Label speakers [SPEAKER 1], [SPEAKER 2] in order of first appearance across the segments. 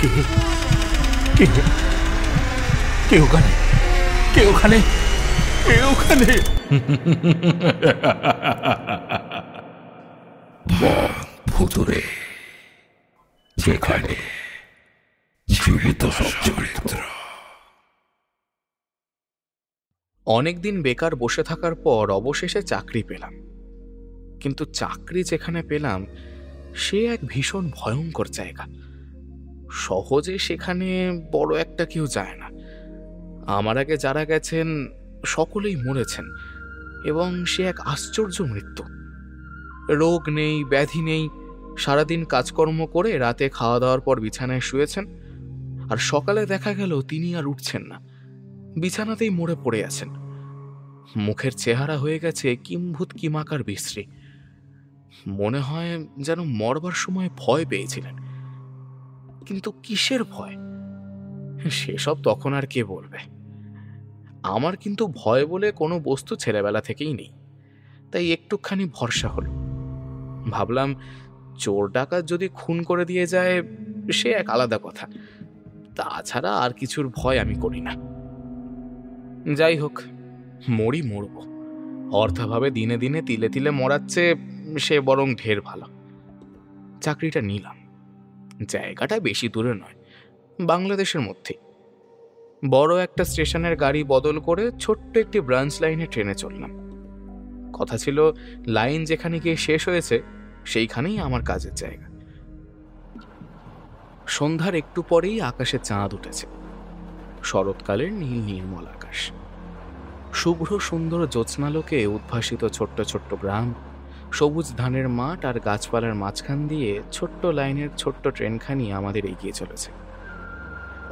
[SPEAKER 1] কে কে কে ওখানে? কে ওখানে? কে ওখানে?
[SPEAKER 2] ভুতুরে, যেখানে জীবিত সব চরিত্র।
[SPEAKER 3] অনেকদিন বেকার বসে থাকার পর অবশেষে চাকরি পেলাম, কিন্তু চাকরি যেখানে পেলাম সে এক ভীষণ ভয়ঙ্কর জায়গা। সহজে সেখানে বড় একটা কেউ যায় না। আমার আগে যারা গেছেন সকলেই মরেছেন, এবং সে এক আশ্চর্য মৃত্যু। রোগ নেই, ব্যাধি নেই, সারাদিন কাজকর্ম করে রাতে খাওয়া দাওয়ার পর বিছানায় শুয়েছেন, আর সকালে দেখা গেল তিনি আর উঠছেন না, বিছানাতেই মরে পড়ে আছেন। মুখের চেহারা হয়ে গেছে কিম্ভূত কিমাকার বিশ্রী। মনে হয় যেন মরবার সময় ভয় পেয়েছিলেন। কিন্তু কিসের ভয় সেসব তখন আর কে বলবে। আমার কিন্তু ভয় বলে কোনো বস্তু ছেলেবেলা থেকেই নেই, তাই একটুখানি ভরসা হলো। ভাবলাম চোর ডাকাত যদি খুন করে দিয়ে যায় সে এক আলাদা কথা, তাছাড়া আর কিছুর ভয় আমি করি না। যাই হোক, মরি মরব, অর্থাভাবে দিনে দিনে তিলে তিলে মরাচ্ছে সে বরং ঢের ভালো। চাকরিটা নিলাম। জায়গাটা বেশি দূরে নয়, বাংলাদেশের মধ্যে। বড় একটা স্টেশনের গাড়ি বদল করে ছোট্ট একটি ব্রাঞ্চ লাইনে ট্রেনে চললাম। কথা ছিল লাইন যেখানে গিয়ে শেষ হয়েছে সেইখানেই আমার কাজের জায়গা। সন্ধ্যার একটু পরেই আকাশে চাঁদ উঠেছে। শরৎকালের নীল নির্মল আকাশ, শুভ্র সুন্দর জ্যোৎস্নালোকে উদ্ভাসিত ছোট্ট ছোট্ট গ্রাম, সবুজ ধানের মাঠ আর গাছপালার মাঝখান দিয়ে ছোট্ট লাইনের ছোট্ট ট্রেনখানি আমাদের এগিয়ে চলেছে।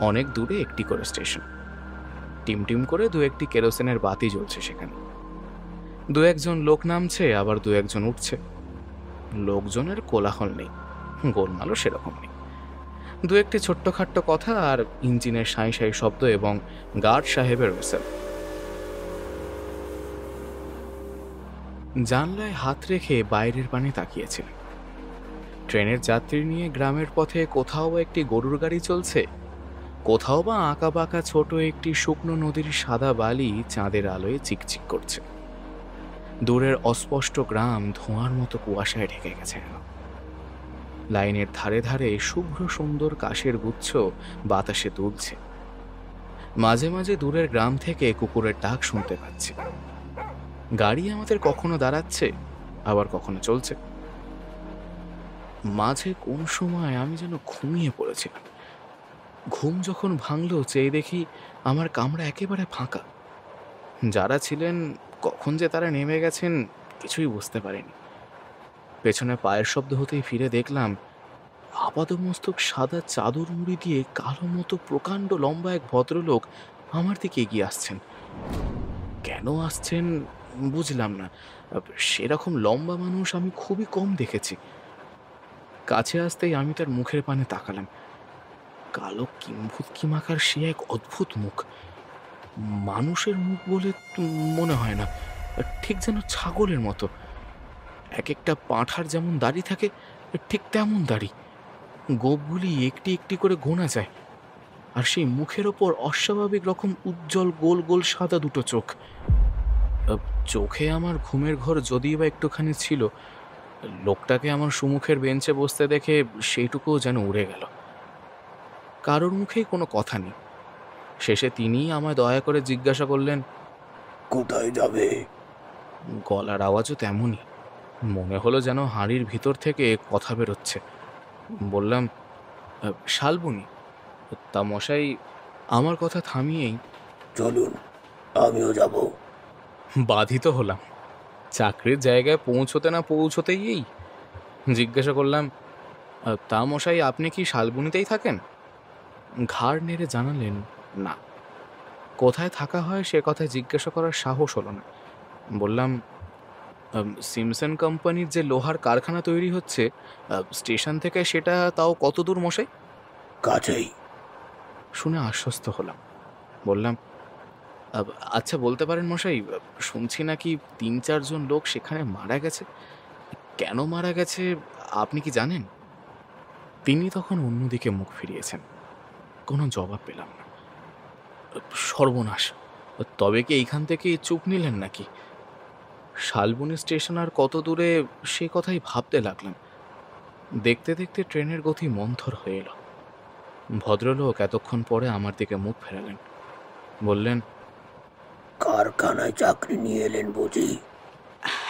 [SPEAKER 3] অনেক দূরে একটি করে স্টেশন, টিমটিম করে দু একটি কেরোসিনের বাতি জ্বলছে সেখানে। দু একজন লোক নামছে, আবার দু একজন উঠছে। লোকজনের কোলাহল নেই, গোলমালও সেরকম নেই। দু একটি ছোট্টখাট্ট কথা আর ইঞ্জিনের সাঁই সাঁই শব্দ এবং গার্ড সাহেবের হুইসেল। জানলায় হাত রেখে বাইরের পানে তাকিয়েছিলেন। ট্রেনের যাত্রী নিয়ে গ্রামের পথে কোথাও বা একটি গরুর গাড়ি চলছে, কোথাও বা আঁকা বাঁকা ছোট একটি শুকনো নদীর সাদা বালি চাঁদের আলোয় চিকচিক করছে। দূরের অস্পষ্ট গ্রাম ধোঁয়ার মতো কুয়াশায় ঢেকে গেছে। লাইনের ধারে ধারে শুভ্র সুন্দর কাশের গুচ্ছ বাতাসে দুলছে। মাঝে মাঝে দূরের গ্রাম থেকে কুকুরের ডাক শুনতে পাচ্ছি। গাড়ি আমাদের কখনো দাঁড়াচ্ছে, আবার কখনো চলছে। মাঝে কোন সময় আমি যেন ঘুমিয়ে পড়েছিলাম। ঘুম যখন ভাঙলো চেয়ে দেখি আমার কামরা একেবারে ফাঁকা। যারা ছিলেন কখন যে তারা নেমে গেছেন কিছুই বুঝতে পারিনি। পেছনে পায়ের শব্দ হতেই ফিরে দেখলাম আপাদমস্তক সাদা চাদর মুড়ি দিয়ে কালো মতো প্রকাণ্ড লম্বা এক ভদ্রলোক আমার দিকে এগিয়ে আসছেন। কেন আসছেন বুঝলাম না, সেরকম লম্বা মানুষ আমি খুবই কম দেখেছি। কাছে আসতেই আমি তার মুখের পানে তাকালাম। কালো কিম্ভূত কিমাকার সে এক অদ্ভুত মুখ। মানুষের মুখ বলে মনে হয় না, ঠিক যেন ছাগলের মতো। এক একটা পাঁঠার যেমন দাড়ি থাকে ঠিক তেমন দাড়ি, গোপগুলি একটি একটি করে গোনা যায়। আর সেই মুখের ওপর অস্বাভাবিক রকম উজ্জ্বল গোল গোল সাদা দুটো চোখ। চোখে আমার ঘুমের ঘর যদিও বা একটুখানি ছিল, লোকটাকে আমার সুমুখের বেঞ্চে বসতে দেখে সেইটুকুও যেন উড়ে গেল। কারোর মুখেই কোনো কথা নেই। শেষে তিনিই আমায় দয়া করে জিজ্ঞাসা করলেন,
[SPEAKER 2] কোথায় যাবে?
[SPEAKER 3] গলার আওয়াজও তেমনই, মনে হলো যেন হাঁড়ির ভিতর থেকে কথা বেরোচ্ছে। বললাম, শালবনি। তা মশাই আমার কথা থামিয়েই,
[SPEAKER 2] চলুন, আমিও যাব।
[SPEAKER 3] বাধিত হলাম। চাকরির জায়গায় পৌঁছতে না পৌঁছতেই এই জিজ্ঞাসা করলাম, তা মশাই আপনি কি শালবনিতেই থাকেন? ঘাড় নেড়ে জানালেন, না। কোথায় থাকা হয় সে কথায় জিজ্ঞাসা করার সাহস হলো না। বললাম, সিমসন কোম্পানির যে লোহার কারখানা তৈরি হচ্ছে স্টেশন থেকে সেটা তাও কত দূর মশাই?
[SPEAKER 2] কাছেই।
[SPEAKER 3] শুনে আশ্বস্ত হলাম। বললাম, আচ্ছা বলতে পারেন মশাই, শুনছি নাকি ৩-৪ জন লোক সেখানে মারা গেছে। কেন মারা গেছে আপনি কি জানেন? তিনি তখন অন্যদিকে মুখ ফিরিয়েছেন। কোনো জবাব পেলাম না। সর্বনাশ! তবে কি এইখান থেকে চুপ নিলেন নাকি? শালবনী স্টেশন আর কত দূরে সে কথাই ভাবতে লাগলাম। দেখতে দেখতে ট্রেনের গতি মন্থর হয়ে এলো। ভদ্রলোক এতক্ষণ পরে আমার দিকে মুখ ফেরালেন, বললেন,
[SPEAKER 2] কারখানায় চাকরি নিয়ে এলেন বুঝি?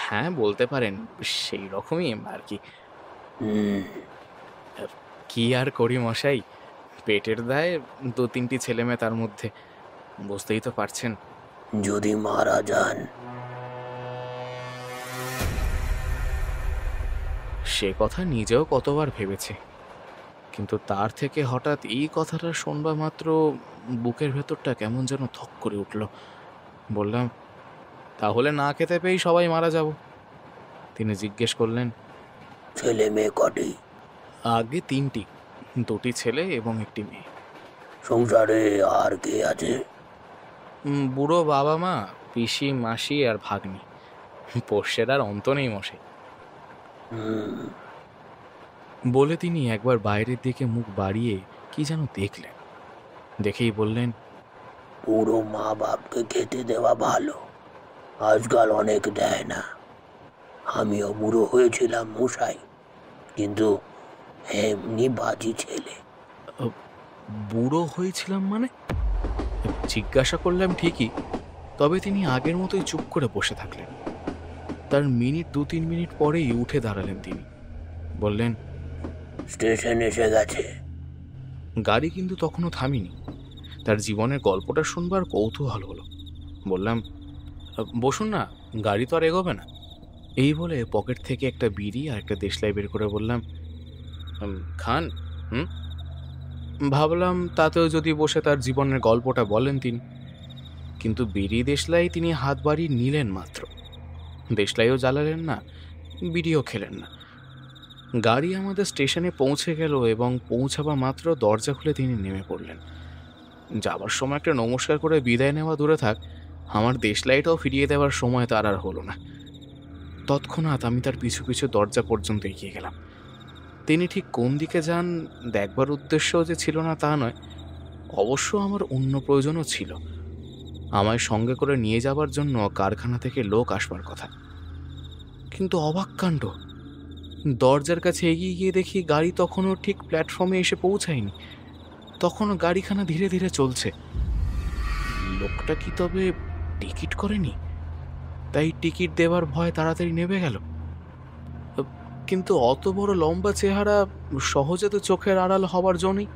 [SPEAKER 3] হ্যাঁ, বলতে পারেন সেই রকমই আর কি।
[SPEAKER 2] হুম,
[SPEAKER 3] কি আর করি মশাই, পেটের দায়ে 2-3টি ছেলে মেয়ে, তার মধ্যে বুঝতেই তো পারছেন।
[SPEAKER 2] যদি মারা যান?
[SPEAKER 3] সে কথা নিজেও কতবার ভেবেছে, কিন্তু তার থেকে হঠাৎ এই কথাটা শুনবা মাত্র বুকের ভেতরটা কেমন যেন থক করে উঠল। বললাম, তাহলে না খেতে পেয়েই সবাই মারা যাব? তিনি জিজ্ঞেস করলেন,
[SPEAKER 2] ছেলে মেয়ে কটি?
[SPEAKER 3] আগে 3টি, 2টি ছেলে এবং 1টি মেয়ে।
[SPEAKER 2] সংসারে আর কে আছে?
[SPEAKER 3] বুড়ো বাবা মা, পিসি মাসি আর ভাগ্নি। পোষ্যের আর অন্ত নেই মশাই।
[SPEAKER 2] হুম,
[SPEAKER 3] বলে তিনি একবার বাইরের দিকে মুখ বাড়িয়ে কি যেন দেখলেন। দেখেই বললেন,
[SPEAKER 2] পুরো মা বাপকে খেতে দেওয়া ভালো, আজকাল অনেক দেয় না। আমিও বুড়ো হয়েছিলাম মশাই, কিন্তু এমনি বাজি ছেলে।
[SPEAKER 3] বুড়ো হয়েছিলাম মানে? জিজ্ঞাসা করলাম ঠিকই, তবে তিনি আগের মতোই চুপ করে বসে থাকলেন। তার 2-3 মিনিট পরেই উঠে দাঁড়ালেন তিনি, বললেন,
[SPEAKER 2] স্টেশন এসে গেছে।
[SPEAKER 3] গাড়ি কিন্তু তখনও থামিনি। তার জীবনের গল্পটা শুনবার কৌতূহল হলো। বললাম, বসুন না, গাড়ি তো আর এগোবে না। এই বলে পকেট থেকে একটা বিড়ি আর একটা দেশলাই বের করে বললাম, খান? ভাবলাম তাতেও যদি বসে তার জীবনের গল্পটা বলেন তিনি। কিন্তু বিড়ি দেশলাই তিনি হাত বাড়িয়ে নিলেন মাত্র। দেশলাইও জ্বালালেন না, বিড়িও খেলেন না। গাড়ি আমাদের স্টেশনে পৌঁছে গেল এবং পৌঁছাবা মাত্র দরজা খুলে তিনি নেমে পড়লেন। যাবার সময় একটা নমস্কার করে বিদায় নেওয়া দূরে থাক, আমার দেশলাইটাও ফিরিয়ে দেওয়ার সময় তার আর হলো না। তৎক্ষণাৎ আমি তার পিছু পিছু দরজা পর্যন্ত এগিয়ে গেলাম। তিনি ঠিক কোন দিকে যান দেখবার উদ্দেশ্যও যে ছিল না তা নয়, অবশ্য আমার অন্য প্রয়োজনও ছিল। আমায় সঙ্গে করে নিয়ে যাবার জন্য কারখানা থেকে লোক আসবার কথা। কিন্তু অবাক কাণ্ড, দরজার কাছে এগিয়ে গিয়ে দেখি গাড়ি তখনও ঠিক প্ল্যাটফর্মে এসে পৌঁছায়নি। তখনও গাড়িখানা ধীরে ধীরে চলছে। লোকটা কি তবে টিকিট করেনি? তাই টিকিট দেওয়ার ভয় তাড়াতাড়ি নেমে গেল। কিন্তু অত বড় লম্বা চেহারা সহজে তো চোখের আড়াল হবার জো নেই।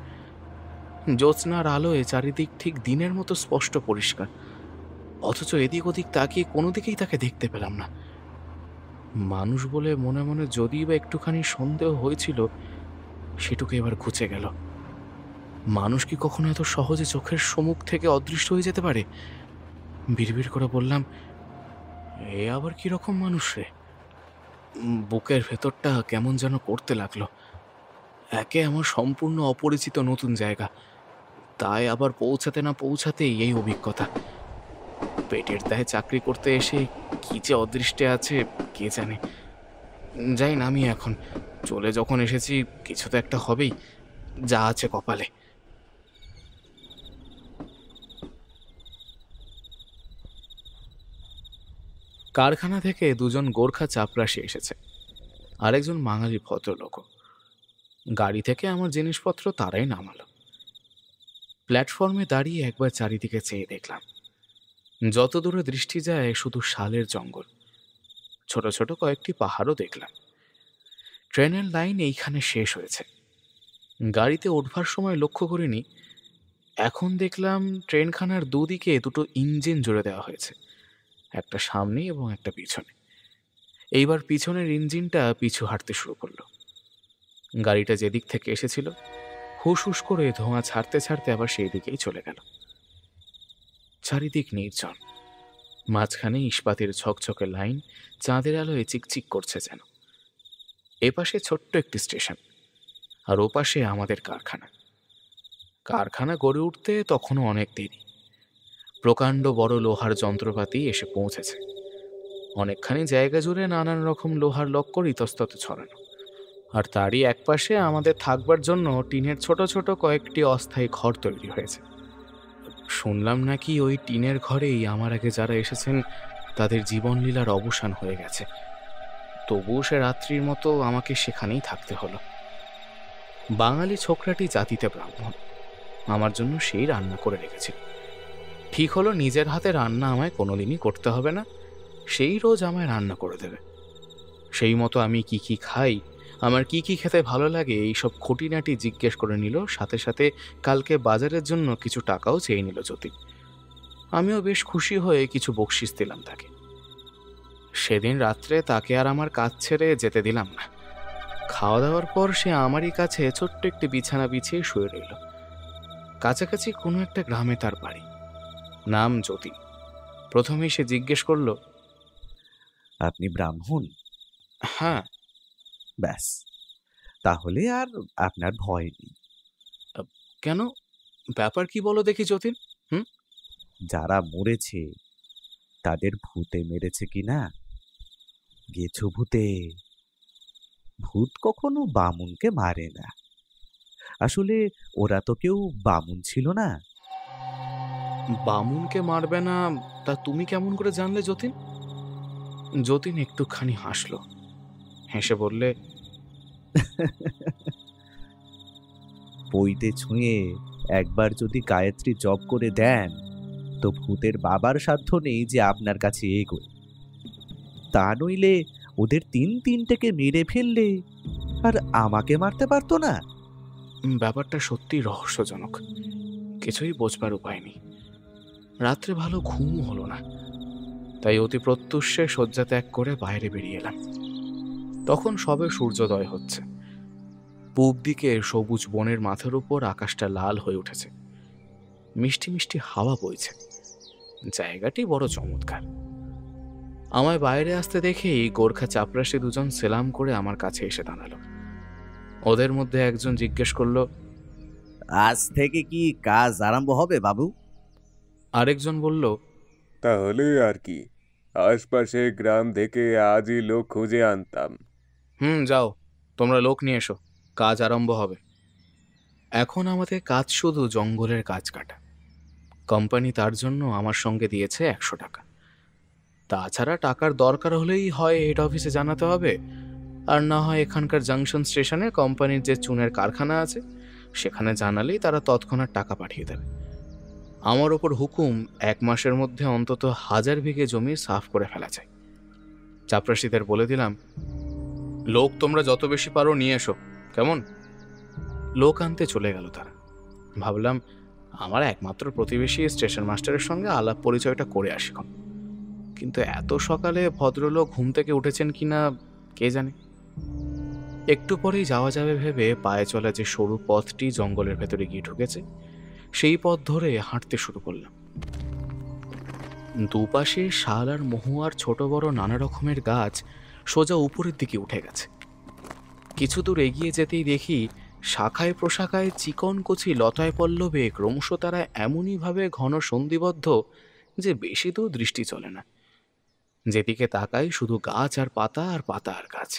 [SPEAKER 3] জ্যোৎস্নার আলোয় চারিদিক ঠিক দিনের মতো স্পষ্ট পরিষ্কার, অথচ এদিক ওদিক তাকিয়ে কোনো দিকেই তাকে দেখতে পেলাম না। মানুষ বলে মনে মনে যদিই বা একটুখানি সন্দেহ হয়েছিল, সেটুকু এবার ঘুচে গেল। মানুষ কি কখনো এত সহজে চোখের সম্মুখ থেকে অদৃশ্য হয়ে যেতে পারে? বিড়বিড় করে বললাম, এ আবার কিরকম মানুষ রে? বুকের ভেতরটা কেমন যেন করতে লাগলো। একে আমার সম্পূর্ণ অপরিচিত নতুন জায়গা, তাই আবার পৌঁছাতে না পৌঁছাতেই এই অভিজ্ঞতা। পেটের দায়ে চাকরি করতে এসে কি যে অদৃষ্টে আছে কে জানে। যাই নামি এখন, চলে যখন এসেছি কিছু তো একটা হবেই, যা আছে কপালে। কারখানা থেকে 2জন গোর্খা চাপরাশি এসেছে, আরেকজন বাঙালি ভদ্রলোক। গাড়ি থেকে আমার জিনিসপত্র তারাই নামালো। প্ল্যাটফর্মে দাঁড়িয়ে একবার চারিদিকে চেয়ে দেখলাম। যত দূরে দৃষ্টি যায় শুধু শালের জঙ্গল, ছোট ছোট কয়েকটি পাহাড়ও দেখলাম। ট্রেনের লাইন এইখানে শেষ হয়েছে। গাড়িতে উঠবার সময় লক্ষ্য করিনি, এখন দেখলাম ট্রেনখানার দুদিকে 2টো ইঞ্জিন জুড়ে দেওয়া হয়েছে, একটা সামনে এবং একটা পিছনে। এইবার পিছনের ইঞ্জিনটা পিছু হাঁটতে শুরু করলো। গাড়িটা যেদিক থেকে এসেছিল হুস হুস করে ধোঁয়া ছাড়তে ছাড়তে আবার সেই দিকেই চলে গেল। চারিদিক নির্জন, মাঝখানে ইস্পাতের ঝকঝকে লাইন চাঁদের আলোয় চিকচিক করছে যেন। এপাশে ছোট্ট একটি স্টেশন, আর ওপাশে আমাদের কারখানা। কারখানা গড়ে উঠতে তখনও অনেক দেরি। প্রকাণ্ড বড় লোহার যন্ত্রপাতি এসে পৌঁছেছে। অনেকখানি জায়গা জুড়ে নানান রকম লোহার লক্কর ইতস্তত ছড়ানো। আর তারই একপাশে আমাদের থাকবার জন্য টিনের ছোট ছোট কয়েকটি অস্থায়ী ঘর তৈরি হয়েছে। শুনলাম নাকি ওই টিনের ঘরেই আমার আগে যারা এসেছেন তাদের জীবনলীলার অবসান হয়ে গেছে। তবুও সে রাত্রির মতো আমাকে সেখানেই থাকতে হলো। বাঙালি ছোকরাটি জাতিতে ব্রাহ্মণ, আমার জন্য সেই রান্না করে রেখেছিল। ঠিক হলো নিজের হাতে রান্না আমায় কোনোদিনই করতে হবে না, সেই রোজ আমায় রান্না করে দেবে। সেই মতো আমি কি কি খাই, আমার কি কি খেতে ভালো লাগে, এইসব খুঁটিনাটি জিজ্ঞেস করে নিল। সাথে সাথে কালকে বাজারের জন্য কিছু টাকাও চেয়ে নিল যতীন। আমিও বেশ খুশি হয়ে কিছু বকশিস দিলাম তাকে। সেদিন রাত্রে তাকে আর আমার কাজ ছেড়ে যেতে দিলাম না। খাওয়া দাওয়ার পর সে আমারই কাছে ছোট্ট একটি বিছানা বিছিয়ে শুয়ে রইল। কাছাকাছি কোনো একটা গ্রামে তার বাড়ি, নাম যতীন। প্রথমেই সে জিজ্ঞেস করল,
[SPEAKER 4] আপনি ব্রাহ্মণ?
[SPEAKER 3] হ্যাঁ।
[SPEAKER 4] ব্যাস, তাহলে আর আপনার ভয় নেই।
[SPEAKER 3] কেন, ব্যাপার কি বলো দেখি যতীন?
[SPEAKER 4] যারা মরেছে তাদের ভূতে মেরেছে কিনা? গেছো ভূতে? ভূত কখনো বামুনকে মারে না। আসলে ওরা তো কেউ বামুন ছিল না।
[SPEAKER 3] বামুনকে মারবে না তা তুমি কেমন করে জানলে যতীন? যতীন একটুখানি হাসল, হেসে বললে,
[SPEAKER 4] পইতে ছুঁয়ে একবার যদি গায়ত্রী জপ করে দেন তো ভূতের বাবার সাধ্য নেই যে আপনার কাছে এগোয়। তা নইলে ওদের তিনটেকে মেরে ফেললে আর আমাকে মারতে পারতো না।
[SPEAKER 3] ব্যাপারটা সত্যি রহস্যজনক, কিছুই বোঝবার উপায় নেই। রাত্রে ভালো ঘুম হলো না, তাই অতি প্রত্যুষে শয্যা ত্যাগ করে বাইরে বেরিয়ে এলাম। তখন সবে সূর্যোদয় হচ্ছে। পূব দিকে সবুজ বনের মাথার উপর আকাশটা লাল হয়ে উঠেছে, মিষ্টি মিষ্টি হাওয়া বইছে। জায়গাটি বড় চমৎকার। আমায় বাইরে আসতে দেখেই গোর্খা চাপরাশি দুজন সেলাম করে আমার কাছে এসে দাঁড়ালো। ওদের মধ্যে একজন জিজ্ঞেস করলো,
[SPEAKER 4] আজ থেকে কি কাজ আরম্ভ হবে বাবু?
[SPEAKER 3] আরেকজন বলল,
[SPEAKER 5] তাহলে আর কি, আশপাশে গ্রাম থেকে আজই লোক খুঁজে আনতাম।
[SPEAKER 3] যাও, তোমরা লোক নিয়ে এসো, কাজ আরম্ভ হবে। এখন আমাদের কাজ শুধু জঙ্গলের কাজ কাটা। কোম্পানি তার জন্য আমার সঙ্গে দিয়েছে 100 টাকা। তাছাড়া টাকার দরকার হলেই হয় হেড অফিসে জানাতে হবে, আর না হয় এখানকার জাংশন স্টেশনে কোম্পানির যে চুনের কারখানা আছে সেখানে জানালেই তারা তৎক্ষণাৎ টাকা পাঠিয়ে দেবে। আমার ওপর হুকুম 1 মাসের মধ্যে অন্তত 1000 বিঘে জমি সাফ করে ফেলা যায়। চাপরাশিদের বলে দিলাম, লোক তোমরা যত বেশি পারো নিয়ে এসো, কেমন? লোক আনতে চলে গেল তারা। ভাবলাম আমার একমাত্র প্রতিবেশী স্টেশন মাস্টারের সঙ্গে আলাপ পরিচয়টা করে আসি। কিন্তু এত সকালে ভদ্রলোক ঘুম থেকে উঠেছেন কিনা কে জানে। একটু পরেই যাওয়া যাবে ভেবে পায়ে চলা যে সরু পথটি জঙ্গলের ভেতরে গিয়ে ঢুকেছে সেই পথ ধরে হাঁটতে শুরু করলাম। দুপাশে শাল আর মহুয়ার ছোট বড় নানা রকমের গাছ সোজা উপরের দিকে উঠে গেছে। কিছু দূর এগিয়ে যেতেই দেখি শাখায় প্রশাখায় চিকন কচি লতায় পল্লবে ক্রমশ তারা এমনইভাবে ঘন সন্ধিবদ্ধ যে বেশি দূর দৃষ্টি চলে না। যেদিকে তাকাই শুধু গাছ আর পাতা আর পাতা আর গাছ।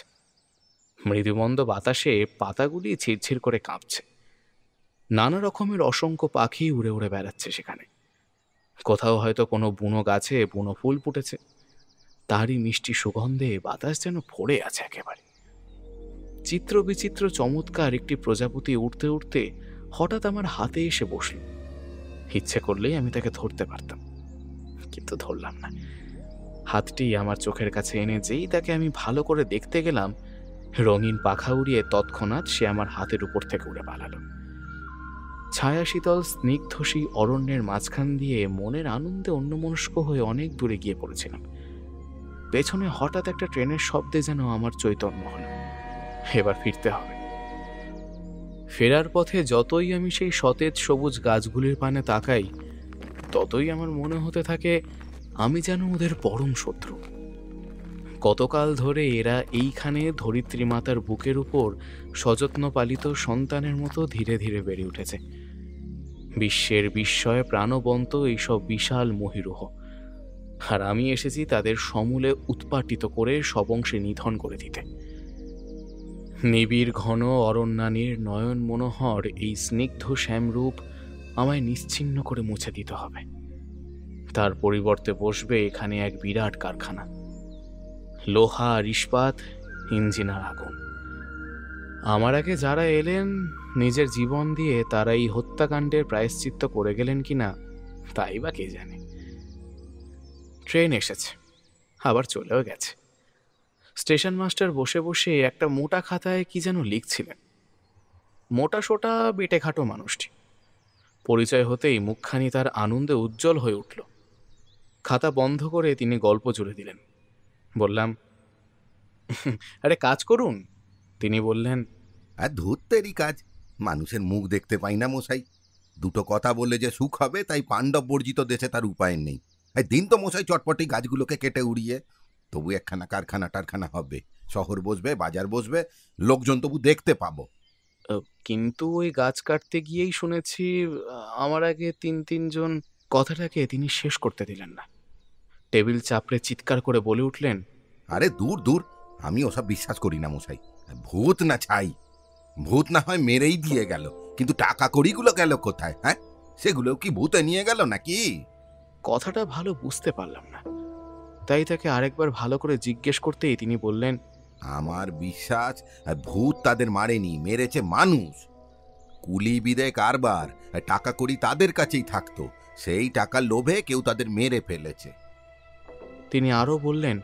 [SPEAKER 3] মৃদুমন্দ বাতাসে পাতাগুলি ছিড়ছিড় করে কাঁপছে। নানা রকমের অসংখ্য পাখি উড়ে উড়ে বেড়াচ্ছে সেখানে। কোথাও হয়তো কোনো বুনো গাছে বুনো ফুল ফুটেছে, তারই মিষ্টি সুগন্ধে বাতাস যেন ভরে আছে একেবারে। চিত্র বিচিত্র চমৎকার একটি প্রজাপতি উঠতে উঠতে হঠাৎ আমার হাতে এসে বসল। ইচ্ছে করলেই আমি তাকে ধরতে পারতাম, কিন্তু ধরলাম না। হাতটি আমার চোখের কাছে এনে যেই তাকে আমি ভালো করে দেখতে গেলাম, রঙিন পাখা উড়িয়ে তৎক্ষণাৎ সে আমার হাতের উপর থেকে উড়ে পালালো। ছায়া শীতল স্নিগ্ধ সেই অরণ্যের মাঝখান দিয়ে মনের আনন্দে অন্যমনস্ক হয়ে অনেক দূরে গিয়ে পড়েছিলাম। পেছনে হঠাৎ একটা ট্রেনের শব্দে যেন আমার চৈতন্য হল, এবার ফিরতে হবে। ফেরার পথে যতই আমি সেই সতেজ সবুজ গাছগুলির পানে তাকাই, ততই আমার মনে হতে থাকে আমি যেন ওদের পরম শত্রু। কতকাল ধরে এরা এইখানে ধরিত্রী মাতার বুকের উপর সযত্ন পালিত সন্তানের মতো ধীরে ধীরে বেড়ে উঠেছে। বিশ্বের বিস্ময়ে প্রাণবন্ত এইসব বিশাল মহিরুহ, আর আমি এসেছি তাদের সমূলে উৎপাটিত করে সবংশে নিধন করে দিতে। নিবিড় ঘন অরণ্যানীর নয়ন মনোহর এই স্নিগ্ধ শ্যামরূপ আমায় নিশ্চিহ্ন করে মুছে দিতে হবে। তার পরিবর্তে বসবে এখানে এক বিরাট কারখানা, লোহা আর ইস্পাত, ইঞ্জিন আর আগুন। আমার আগে যারা এলেন নিজের জীবন দিয়ে তারা এই হত্যাকাণ্ডের প্রায়শ্চিত্ত করে গেলেন কিনা তাই বা কে জানে। ট্রেন এসেছে, আবার চলেও গেছে। স্টেশন মাস্টার বসে বসে একটা মোটা খাতায় কি যেন লিখছিলেন। মোটা সোটা বেটে খাটো মানুষটি। পরিচয় হতেই মুখখানি তার আনন্দে উজ্জ্বল হয়ে উঠল। খাতা বন্ধ করে তিনি গল্প জুড়ে দিলেন। বললাম, আরে কাজ করুন। তিনি বললেন,
[SPEAKER 6] আর ধূর্তেরই কাজ, মানুষের মুখ দেখতে পাই না মশাই। দুটো কথা বললে যে সুখ হবে তাই পাণ্ডব বর্জিত দেশে তার উপায় নেই। এই দিন তো মশাই চটপটি গাছগুলোকে কেটে উড়িয়ে, তবু একখানা কারখানা টারখানা হবে, শহর বসবে, বাজার বসবে, লোকজন তবু দেখতে পাবো।
[SPEAKER 3] কিন্তু ওই গাছ কাটতে গিয়েই শুনেছি আমার আগে তিনজন। কথাটাকে তিনি শেষ করতে দিলেন না। টেবিল চাপড়ে চিৎকার করে বলে উঠলেন,
[SPEAKER 6] আরে দূর দূর, আমি ওসব বিশ্বাস করি না মশাই। ভূত না ছাই, ভূত না হয় মেরেই দিয়ে গেল, কিন্তু টাকা কড়িগুলো গেল কোথায়? হ্যাঁ, সেগুলো কি ভূতে নিয়ে গেল নাকি?
[SPEAKER 3] কথাটা ভালো বুঝতে পারলাম না, তাই তাকে আরেকবার ভালো করে জিজ্ঞেস করতেই তিনি বললেন,
[SPEAKER 6] আমার বিশ্বাস ভূত তাদের মারেনি, মেরেছে মানুষ। কুলি বিদে কারবার, টাকা কড়ি তাদের কাছেই থাকতো, সেই টাকার লোভে কেউ তাদের মেরে ফেলেছে।
[SPEAKER 3] তিনি আরো বললেন,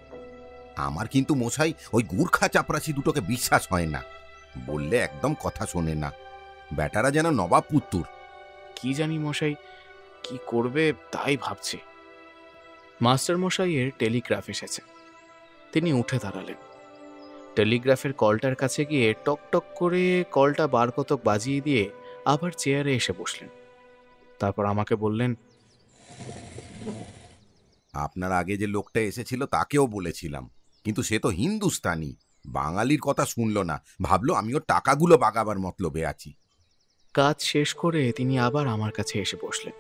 [SPEAKER 6] আমার কিন্তু মশাই ওই গুর্খা চাপরাশি দুটোকে বিশ্বাস হয় না। বললে একদম কথা শোনে না, বেটারা যেন নবাব পুত্তুর।
[SPEAKER 3] কি জানি মশাই, কি করবে তাই ভাবছি। মাস্টার মশাইয়ের টেলিগ্রাফ এসেছে। তিনি উঠে দাঁড়ালেন। টেলিগ্রাফের কলটার কাছে গিয়ে টক টক করে কলটা বার কতক বাজিয়ে দিয়ে আবার চেয়ারে এসে বসলেন। তারপর আমাকে বললেন,
[SPEAKER 6] আপনার আগে যে লোকটা এসেছিল তাকেও বলেছিলাম, কিন্তু সে তো হিন্দুস্তানি, বাঙালির কথা শুনল না, ভাবলো আমিও টাকাগুলো বাগাবার মতলবে আছি।
[SPEAKER 3] কাজ শেষ করে তিনি আবার আমার কাছে এসে বসলেন।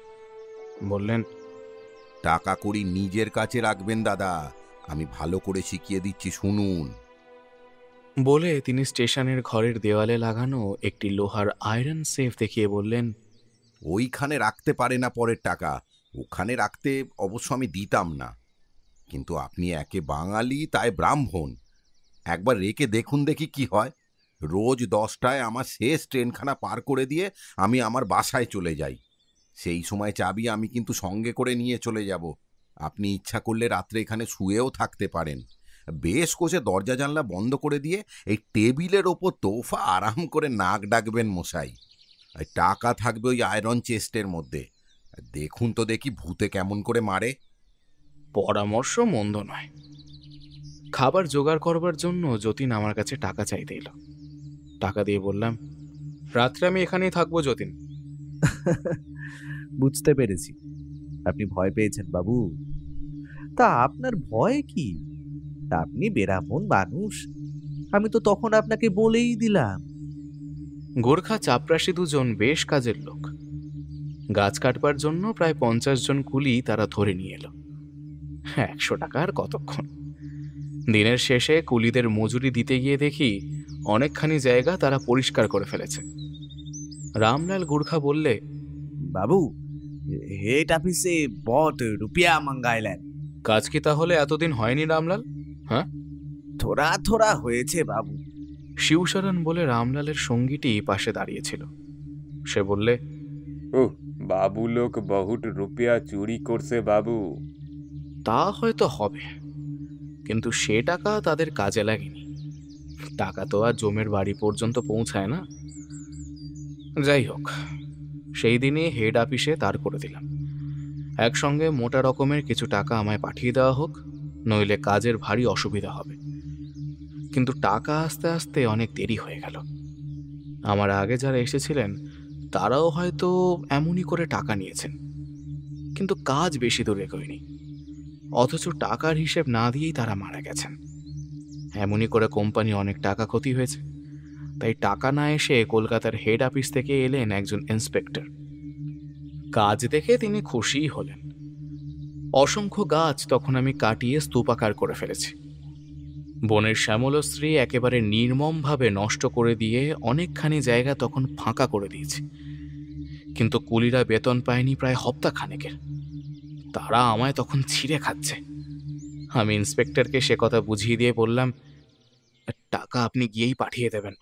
[SPEAKER 3] বললেন,
[SPEAKER 6] টাকা কড়ি নিজের কাছে রাখবেন দাদা, আমি ভালো করে শিখিয়ে দিচ্ছি, শুনুন।
[SPEAKER 3] বলে তিনি স্টেশনের ঘরের দেওয়ালে লাগানো একটি লোহার আয়রন সেফ দেখিয়ে বললেন,
[SPEAKER 6] ওইখানে রাখতে পারে না পরের টাকা, ওখানে রাখতে অবশ্য আমি দিতাম না, কিন্তু আপনি একে বাঙালি তাই ব্রাহ্মণ, একবার রেখে দেখুন দেখি কি হয়। রোজ 10টায় আমার শেষ ট্রেনখানা পার করে দিয়ে আমি আমার বাসায় চলে যাই। সেই সময় চাবি আমি কিন্তু সঙ্গে করে নিয়ে চলে যাব। আপনি ইচ্ছা করলে রাত্রে এখানে শুয়েও থাকতে পারেন। বেশ কষে দরজা জানলা বন্ধ করে দিয়ে এই টেবিলের ওপর তোফা আরাম করে নাক ডাকবেন মশাই। টাকা থাকবে ওই আয়রন চেস্টের মধ্যে। দেখুন তো দেখি ভূতে কেমন করে মারে।
[SPEAKER 3] পরামর্শ মন্দ নয়। খাবার জোগাড় করবার জন্য যতীন আমার কাছে টাকা চাইতে এলো। টাকা দিয়ে বললাম, রাত্রে আমি এখানেই থাকবো যতীন।
[SPEAKER 4] বুঝতে পেরেছি, আপনি ভয় পেয়েছেন বাবু। তা আপনার ভয় কি? আপনি বেরামন মানুষ, আমি তো তখন আপনাকে বলেই দিলাম।
[SPEAKER 3] গোর্খা চাপরাশি দুজন বেশ কাজের লোক। গাছ কাটবার জন্য প্রায় 50 জন কুলি তারা ধরে নিয়ে এলো। 100 টাকা আর কতক্ষণ। দিনের শেষে কুলিদের মজুরি দিতে গিয়ে দেখি অনেকখানি জায়গা তারা পরিষ্কার করে ফেলেছে। রামলাল গুর্খা বললে,
[SPEAKER 4] বাবু, হেড অফিসে বহুত রুপিয়া মাঙ্গাইলেন।
[SPEAKER 3] কাজ কি তাহলে এতদিন হয়নি রামলাল? হ্যাঁ,
[SPEAKER 4] থোড়া থোড়া হয়েছে বাবু।
[SPEAKER 3] শিবশরণ বলে রামলালের সঙ্গীটি পাশে দাঁড়িয়েছিল। সে বললে,
[SPEAKER 5] ও বাবু লোক বহুত রুপিয়া চুরি করছে বাবু।
[SPEAKER 3] তা হয়তো হবে, কিন্তু সে টাকা তাদের কাজে লাগেনি। টাকা তো আর জমের বাড়ি পর্যন্ত পৌঁছায় না। যাই হোক, সেই দিনে হেড অফিসে তার করে দিলাম। একসঙ্গে মোটা রকমের কিছু টাকা আমায় পাঠিয়ে দেওয়া হোক, নইলে কাজের ভারী অসুবিধা হবে। কিন্তু টাকা আস্তে আস্তে অনেক দেরি হয়ে গেল। আমার আগে যারা এসেছিলেন তারাও হয়তো এমনই করে টাকা নিয়েছেন, কিন্তু কাজ বেশি দূর এগোয়নি। অথচ টাকার হিসেব না দিয়েই তারা মারা গেছেন। এমনই করে কোম্পানি অনেক টাকা ক্ষতি হয়েছে। তাই টাকা না এসে কলকাতার হেড অফিস থেকে এলেন একজন ইন্সপেক্টর। কাজ দেখে তিনি খুশিই হলেন। অসংখ্য গাছ তখন আমি কাটিয়ে স্তূপাকার করে ফেলেছি। বনের শ্যামলশ্রী একেবারে নির্মমভাবে নষ্ট করে দিয়ে অনেকখানি জায়গা তখন ফাঁকা করে দিয়েছে, কিন্তু কুলিরা বেতন পায়নি প্রায় হপ্তাখানেকের। তারা আমায় তখন ছিঁড়ে খাচ্ছে। আমি ইন্সপেক্টরকে সে কথা বুঝিয়ে দিয়ে বললাম, টাকা আপনি গিয়েই পাঠিয়ে দেবেন,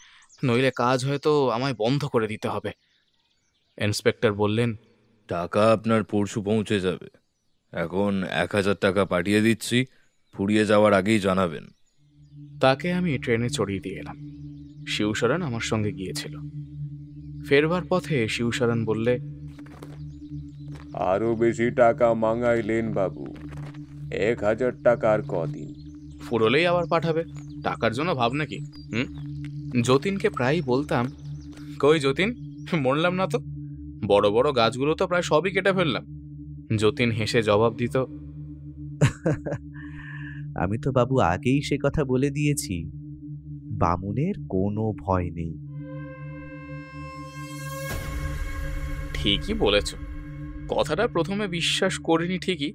[SPEAKER 3] নইলে কাজ হয়তো আমায় বন্ধ করে দিতে হবে। ইন্সপেক্টর বললেন,
[SPEAKER 7] টাকা আপনার পরশু পৌঁছে যাবে। এখন 1000 টাকা পাঠিয়ে দিচ্ছি, ফুরিয়ে যাওয়ার আগেই জানাবেন।
[SPEAKER 3] তাকে আমি ট্রেনে চড়িয়ে দিয়ে এলাম। শিবশরণ আমার সঙ্গে গিয়েছিল। ফেরবার পথে শিবশরণ বললে,
[SPEAKER 5] আরো বেশি টাকা মাঙাইলেন বাবু। 1000 টাকার কদিন?
[SPEAKER 3] ফুরলেই আবার পাঠাবে, টাকার জন্য ভাব নাকি? যতীনকে প্রায়ই বলতাম, কই যতীন, মরলাম না তো? বড় বড় গাছগুলো তো প্রায় সবই কেটে ফেললাম। যতীন হেসে জবাব দিত,
[SPEAKER 4] আমি তো বাবু আগেই সে কথা বলে দিয়েছি, বামুনের কোনো ভয় নেই।
[SPEAKER 3] ঠিকই বলেছ। কথাটা প্রথমে বিশ্বাস করিনি ঠিকই,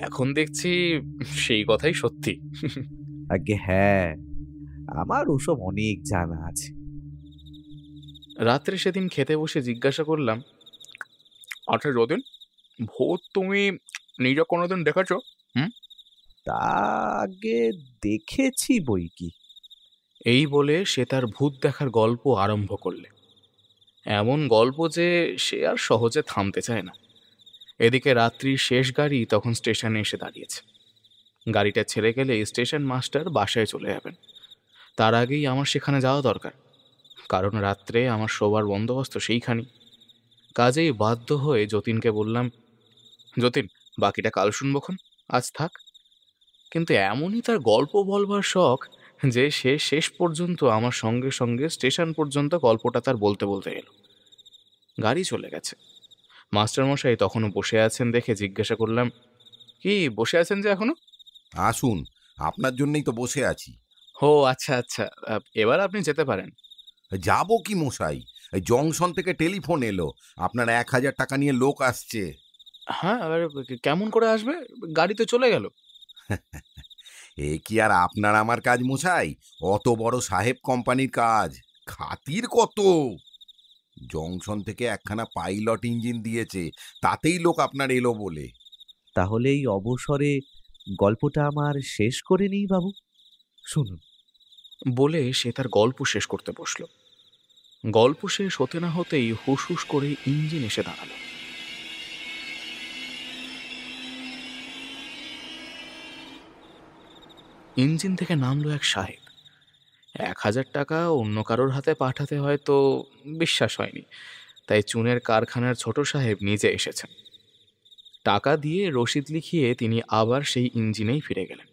[SPEAKER 3] এখন দেখছি সেই কথাই সত্যি।
[SPEAKER 4] আগে হ্যাঁ, আমার ওসব অনেক জানা আছে।
[SPEAKER 3] রাত্রে সেদিন খেতে বসে জিজ্ঞাসা করলাম, আচ্ছা যতীন, ভূত তুমি নিজে কোনোদিন দেখেছ?
[SPEAKER 4] তা আগে দেখেছি বই কি।
[SPEAKER 3] এই বলে সে তার ভূত দেখার গল্প আরম্ভ করলে। এমন গল্প যে সে আর সহজে থামতে চায় না। এদিকে রাত্রির শেষ গাড়ি তখন স্টেশনে এসে দাঁড়িয়েছে। গাড়িটা ছেড়ে গেলে স্টেশন মাস্টার বাসায় চলে যাবেন। তার আগেই আমার সেখানে যাওয়া দরকার, কারণ রাত্রে আমার শোবার বন্দোবস্ত সেইখানি। কাজেই বাধ্য হয়ে যতীনকে বললাম, যতীন, বাকিটা কাল শুনবক্ষণ, আজ থাক। কিন্তু এমনই তার গল্প বলবার শখ যে সে শেষ পর্যন্ত আমার সঙ্গে সঙ্গে স্টেশন পর্যন্ত গল্পটা তার বলতে বলতে এলো। গাড়ি চলে গেছে। মাস্টারমশাই তখনও বসে আছেন দেখে জিজ্ঞাসা করলাম, কি বসে আছেন যে এখনো?
[SPEAKER 6] আসুন, আপনার জন্যই তো বসে আছি।
[SPEAKER 3] ও আচ্ছা আচ্ছা, এবার আপনি যেতে পারেন।
[SPEAKER 6] যাব কি মশাই, এই জংশন থেকে টেলিফোন এলো, আপনার 1000 টাকা নিয়ে লোক আসছে।
[SPEAKER 3] হ্যাঁ, এবার কেমন করে আসবে? গাড়ি তো চলে গেল।
[SPEAKER 6] এ কি আর আপনার আমার কাজ মশাই, অত বড় সাহেব কোম্পানির কাজ, খাতির কত। জংশন থেকে একখানা পাইলট ইঞ্জিন দিয়েছে, তাতেই লোক আপনার এলো বলে।
[SPEAKER 4] তাহলে এই অবসরে গল্পটা আমার শেষ করে নিই বাবু, শুনুন।
[SPEAKER 3] বলে সে তার গল্প শেষ করতে বসল। গল্প শেষ হতে না হতেই হুস হুস করে ইঞ্জিন এসে দাঁড়ালো। ইঞ্জিন থেকে নামলো এক সাহেব। 1000 টাকা অন্য কারোর হাতে পাঠাতে হয়তো বিশ্বাস হয়নি, তাই চুনের কারখানার ছোট সাহেব নিজে এসেছেন। টাকা দিয়ে রসিদ লিখিয়ে তিনি আবার সেই ইঞ্জিনেই ফিরে গেলেন।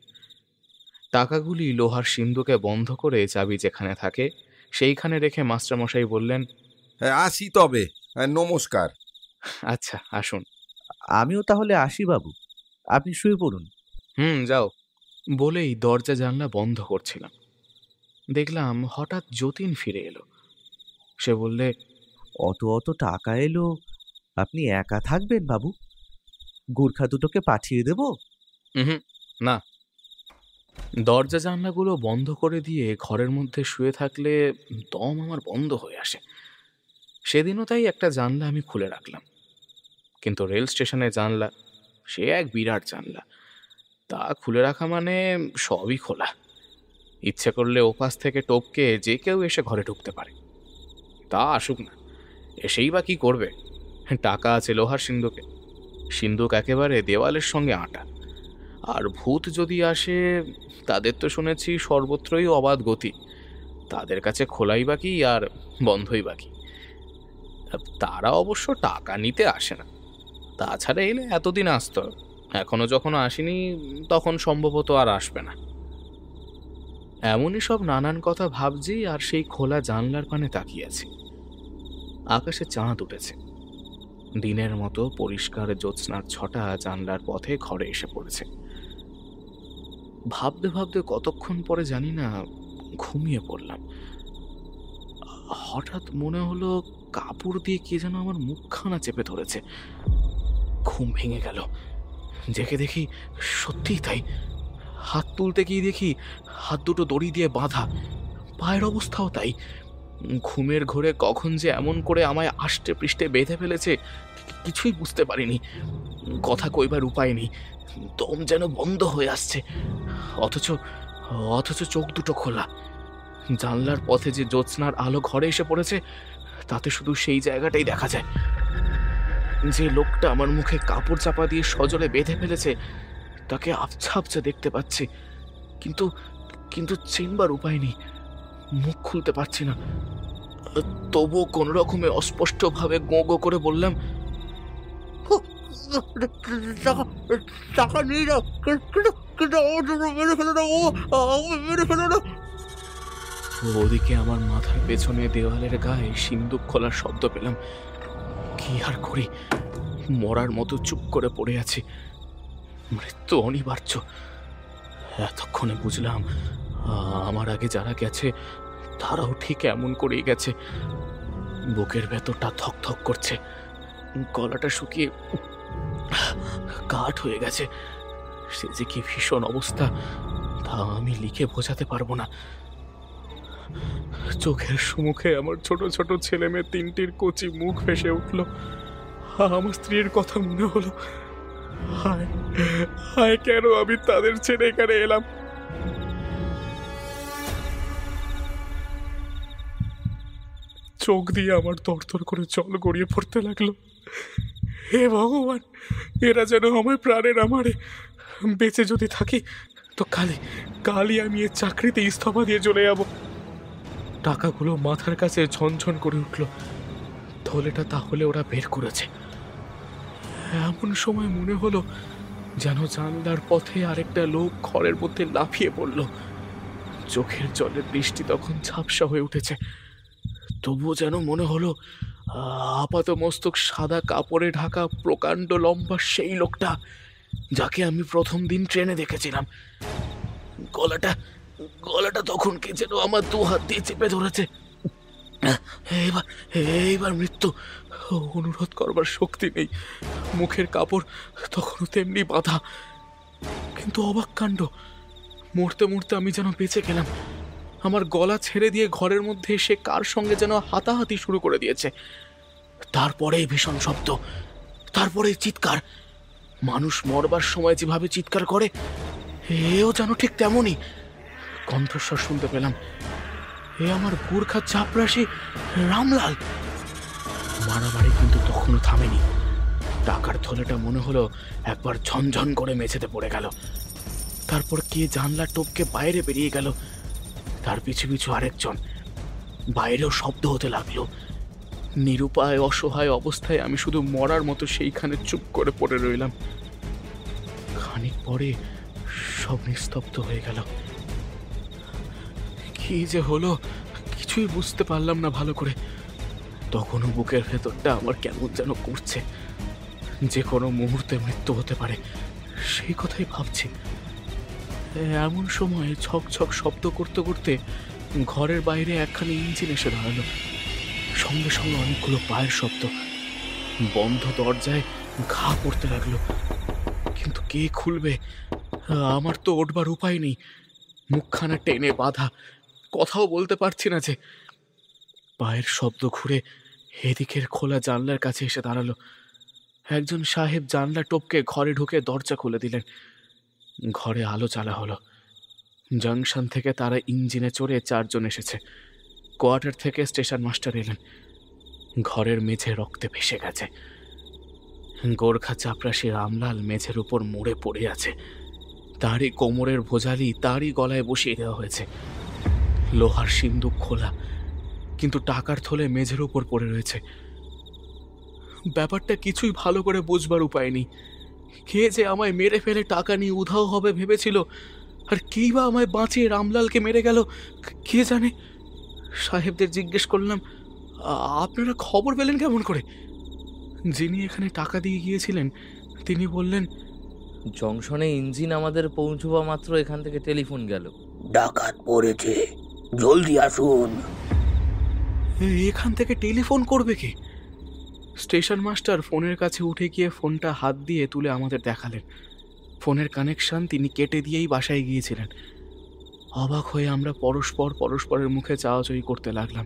[SPEAKER 3] টাকাগুলি লোহার সিন্ধুকে বন্ধ করে চাবি যেখানে থাকে সেইখানে রেখে মাস্টারমশাই বললেন,
[SPEAKER 6] আসি তবে, নমস্কার।
[SPEAKER 3] আচ্ছা, আসুন।
[SPEAKER 4] আমিও তাহলে আসি বাবু, আপনি শুয়ে পড়ুন।
[SPEAKER 3] যাও। বলেই দরজা জানলা বন্ধ করছিলাম, দেখলাম হঠাৎ যতীন ফিরে এলো। সে বললে,
[SPEAKER 4] অত অত টাকা এলো, আপনি একা থাকবেন বাবু? গোর্খা দুটোকে পাঠিয়ে দেব?
[SPEAKER 3] না। দরজা জানলাগুলো বন্ধ করে দিয়ে ঘরের মধ্যে শুয়ে থাকলে দম আমার বন্ধ হয়ে আসে। সেদিনও তাই একটা জানলা আমি খুলে রাখলাম। কিন্তু রেল স্টেশনের জানলা, সে এক বিরাট জানলা, তা খুলে রাখা মানে সবই খোলা। ইচ্ছে করলে ওপাশ থেকে টপকে যে কেউ এসে ঘরে ঢুকতে পারে। তা আসুক না, এসেই বা কি করবে? টাকা আছে লোহার সিন্ধুকে, সিন্ধুক একেবারে দেওয়ালের সঙ্গে আঁটা। আর ভূত যদি আসে, তাদের তো শুনেছি সর্বত্রই অবাধ গতি, তাদের কাছে খোলাই বাকি আর বন্ধই বাকি। তারা অবশ্য টাকা নিতে আসে না, তাছাড়া এলে এতদিন আসতো, এখনো যখন আসেনি তখন সম্ভবত আর আসবে না। এমনই সব নানান কথা ভাবছি আর সেই খোলা জানলার পানে তাকিয়ে আছি। আকাশে চাঁদ উঠেছে, দিনের মতো পরিষ্কার জ্যোৎস্নার ছটা জানলার পথে ঘরে এসে পড়েছে। ভাবতে ভাবতে কতক্ষণ পরে জানি না ঘুমিয়ে পড়লাম। হঠাৎ মনে হলো কাপড় দিয়ে কে যেন আমার মুখখানা চেপে ধরেছে। ঘুম ভেঙে গেল, জেগে দেখি সত্যিই তাই, হাত তুলতে গিয়ে দেখি হাত দুটো দড়ি দিয়ে বাঁধা, পায়ের অবস্থাও তাই। ঘুমের ঘোরে কখন যে এমন করে আমায় আষ্টে পৃষ্ঠে বেঁধে ফেলেছে কিছুই বুঝতে পারিনি। কথা কইবার উপায় নেই, দম যেন বন্ধ হয়ে আসছে, অথচ অথচ চোখ দুটো খোলা। জানলার পথে যে জ্যোৎস্নার আলো ঘরে এসে পড়েছে তাতে শুধু সেই জায়গাটাই দেখা যায়। যে লোকটা আমার মুখে কাপড় চাপা দিয়ে সজোরে বেঁধে ফেলেছে তাকে আবছা আবছা দেখতে পাচ্ছি, কিন্তু কিন্তু চিনবার উপায় নেই, মুখ খুলতে পারছি না। তবু কোন রকমে অস্পষ্টভাবে গো গো করে বললাম, টাকা নিয়ে যাও, কিন্তু মেরে ফেলো না, মেরে ফেলো না। ওদিকে আমার মাথার পেছনে দেওয়ালের গায়ে সিন্দুক খোলার শব্দ পেলাম। কি আর করি, মরার মতো চুপ করে পড়ে আছি। মৃত্যু অনিবার্য। এতক্ষণে বুঝলাম আমার আগে যারা গেছে তারাও ঠিক এমন করেই গেছে। বুকের ভেতরটা থক থক করছে, গলাটা শুকিয়ে কাঠ হয়ে গেছে। সে যে কি ভীষণ অবস্থা তা আমি লিখে বোঝাতে পারবো না। চোখের সম্মুখে আমার ছোট ছোট ছেলে মেয়ে তিনটির কচি মুখ ভেসে উঠল। আমার স্ত্রীর কথা মনে হলো, হায় হায়, কেন আমি তাদের ছেড়ে এখানে এলাম। চোখ দিয়ে আমার তরতর করে জল গড়িয়ে পড়তে লাগলো। হে ভগবান, এরা যেন আমায় প্রাণের আমারে। বেঁচে যদি থাকি তো কালই আমি এর চাকরিতে ইস্তফা দিয়ে চলে যাব। টাকাগুলো মাথার কাছে ঝনঝন করে উঠল। থলেটা তাহলে ওরা বের করেছে। এমন সময় মনে হলো যেন জানলার পথে আরেকটা লোক ঘরের মধ্যে লাফিয়ে পড়ল। চোখের জলে বৃষ্টি তখন ঝাপসা হয়ে উঠেছে। তবুও যেন মনে হলো আপাত মস্তক সাদা কাপড়ে ঢাকা প্রকাণ্ড লম্বা সেই লোকটা যাকে আমি প্রথম দিন ট্রেনে দেখেছিলাম। গলাটা তখন কে যেন আমার দু হাত দিয়ে চেপে ধরেছে। এইবার মৃত্যু। অনুরোধ করবার শক্তি নেই, মুখের কাপড় তখনও তেমনি বাঁধা। কিন্তু অবাক কাণ্ড, মরতে মরতে আমি যেন বেঁচে গেলাম। আমার গলা ছেড়ে দিয়ে ঘরের মধ্যে এসে কার সঙ্গে যেন হাতাহাতি শুরু করে দিয়েছে। তারপরে ভীষণ শব্দ, তারপরে চিৎকার। মানুষ মরবার সময় যেভাবে চিৎকার করে এও যেন ঠিক তেমনই। কণ্ঠস্বর শুনতে পেলাম, এ আমার গুর্খা চাপরাশি রামলাল। মারামারি কিন্তু তখনও থামেনি। টাকার থলেটা মনে হলো একবার ঝনঝন করে মেঝেতে পড়ে গেল। তারপর কে জানলা টপকে বাইরে বেরিয়ে গেল, তার পিছু পিছু আরেকজন। বাইরেও শব্দ হতে লাগলো। নিরুপায় অসহায় অবস্থায় আমি শুধু মরার মতো সেইখানে চুপ করে পড়ে রইলাম। খানিক পরে সব নিস্তব্ধ হয়ে গেল। কি যে হলো কিছুই বুঝতে পারলাম না ভালো করে। তখনও বুকের ভেতরটা আমার কেমন যেন করছে, যে কোনো মুহূর্তে মৃত্যু হতে পারে, সেই কথাই ভাবছি। এমন সময় ছক ছক শব্দ করতে করতে ঘরের বাইরে একখানি ইঞ্জিন এসে দাঁড়ালো। সঙ্গে সঙ্গে অনেকগুলো পায়ের শব্দ। বন্ধ দরজায় ঘা পড়তে লাগলো, কিন্তু কে খুলবে? আমার তো ওঠবার উপায় নেই, মুখখানা টেনে বাঁধা, কথাও বলতে পারছি না যে। পায়ের শব্দ ঘুরে এদিকের খোলা জানলার কাছে এসে দাঁড়ালো। একজন সাহেব জানলা টপকে ঘরে ঢুকে দরজা খুলে দিলেন। ঘরে আলো জ্বালা হলো। জংশন থেকে তারা ইঞ্জিনে চড়ে 4 জন এসেছে। কোয়ার্টার থেকে স্টেশন মাস্টার এলেন। ঘরের মেঝে রক্তে ভেসে গেছে। গোর্খা চাপরাশি রামলাল মেঝের উপর মরে পড়ে আছে। তারই কোমরের ভোজালি তারই গলায় বসিয়ে দেওয়া হয়েছে। লোহার সিন্দুক খোলা, কিন্তু টাকার থলে মেঝের উপর পড়ে রয়েছে। ব্যাপারটা কিছুই ভালো করে বুঝবার উপায় নেই। কে যে আমায় মেরে ফেলে টাকা নিয়ে উধাও হবে ভেবেছিল, আর কেই বা আমায় বাঁচিয়ে রামলালকে মেরে গেল কে জানে। সাহেবদের জিজ্ঞেস করলাম, আপনারা খবর পেলেন কেমন করে? যিনি এখানে টাকা দিয়ে গিয়েছিলেন তিনি বললেন,
[SPEAKER 7] জংশনে ইঞ্জিন আমাদের পৌঁছবা মাত্র এখান থেকে টেলিফোন গেল।
[SPEAKER 2] ডাকাত পড়েছে, জলদি আসুন।
[SPEAKER 3] এখান থেকে টেলিফোন করবে কে? স্টেশন মাস্টার ফোনের কাছে উঠে গিয়ে ফোনটা হাত দিয়ে তুলে আমাদের দেখালেন। ফোনের কানেকশন তিনি কেটে দিয়েই বাসায় গিয়েছিলেন। অবাক হয়ে আমরা পরস্পরের মুখে চাওয়াচাই করতে লাগলাম।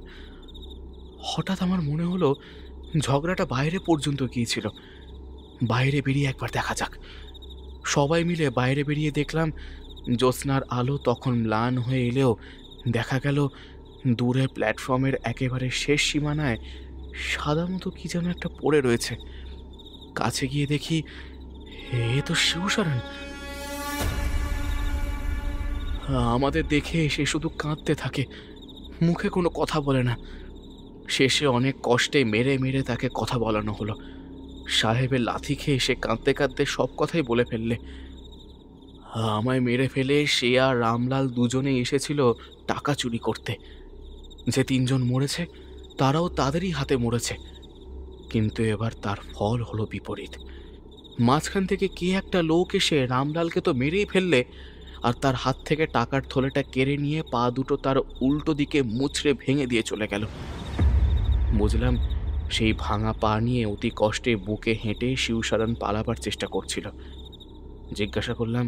[SPEAKER 3] হঠাৎ আমার মনে হলো ঝগড়াটা বাইরে পর্যন্ত গিয়েছিল। বাইরে বেরিয়ে একবার দেখা যাক। সবাই মিলে বাইরে বেরিয়ে দেখলাম জ্যোৎস্নার আলো তখন ম্লান হয়ে এলেও দেখা গেল দূরে প্ল্যাটফর্মের একেবারে শেষ সীমানায় সাদা মতো কি যেন একটা পড়ে রয়েছে। কাছে গিয়ে দেখি এ তো শিবশরণ। আমাদের দেখে সে শুধু কাঁদতে থাকে, মুখে কোনো কথা বলে না। শেষে অনেক কষ্টে মেরে মেরে তাকে কথা বলানো হলো। সাহেবের লাথি খেয়ে সে কাঁদতে কাঁদতে সব কথাই বলে ফেললে। আমায় মেরে ফেলে সে আর রামলাল দুজনেই এসেছিল টাকা চুরি করতে। যে 3 জন মরেছে তারাও তাদেরই হাতে মরেছে। কিন্তু এবার তার ফল হলো বিপরীত। মাঝখান থেকে কে একটা লোক এসে রামলালকে তো মেরেই ফেললে, আর তার হাত থেকে টাকার থলেটা কেড়ে নিয়ে পা দুটো তার উল্টো দিকে মুচড়ে ভেঙে দিয়ে চলে গেল। বুঝলাম সেই ভাঙা পা নিয়ে অতি কষ্টে বুকে হেঁটে শিবশরণ পালাবার চেষ্টা করছিল। জিজ্ঞাসা করলাম,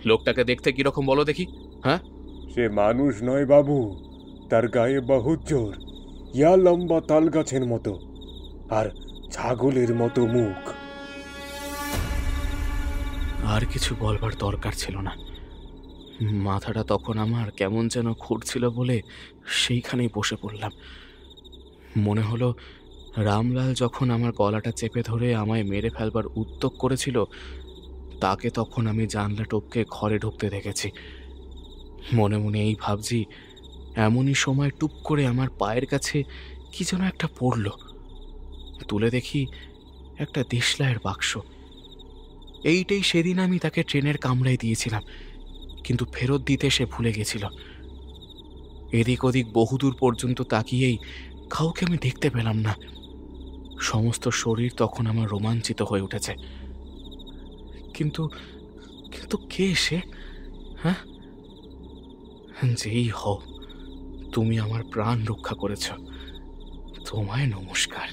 [SPEAKER 3] লোকটাকে দেখতে কিরকম বলো দেখি? হ্যাঁ,
[SPEAKER 5] সে মানুষ নয় বাবু, তার গায়ে বহুত জোর, ইয়া লম্বা তাল গাছের মতো, আর ছাগলের মতো মুখ।
[SPEAKER 3] আর কিছু বলবার দরকার ছিল না। মাথাটা তখন আমার কেমন যেন ঘুরছিল বলে সেইখানেই বসে পড়লাম। মনে হলো রামলাল যখন আমার গলাটা চেপে ধরে আমায় মেরে ফেলবার উদ্যোগ করেছিল, তাকে তখন আমি জানলা টপকে ঘরে ঢুকতে দেখেছি। মনে মনে এই ভাবছি, এমনই সময় টুপ করে আমার পায়ের কাছে কি যেন একটা পড়ল। তুলে দেখি একটা দেশলাইয়ের বাক্স। এইটাই সেদিন আমি তাকে ট্রেনের কামড়ায় দিয়েছিলাম, কিন্তু ফেরত দিতে সে ভুলে গেছিল। এদিক ওদিক বহুদূর পর্যন্ত তাকিয়েই কাউকে আমি দেখতে পেলাম না। সমস্ত শরীর তখন আমার রোমাঞ্চিত হয়ে উঠেছে। কিন্তু কিন্তু কে সে? হ্যাঁ, যেই হও, তুমি আমার প্রাণ রক্ষা করেছ, তোমায় নমস্কার।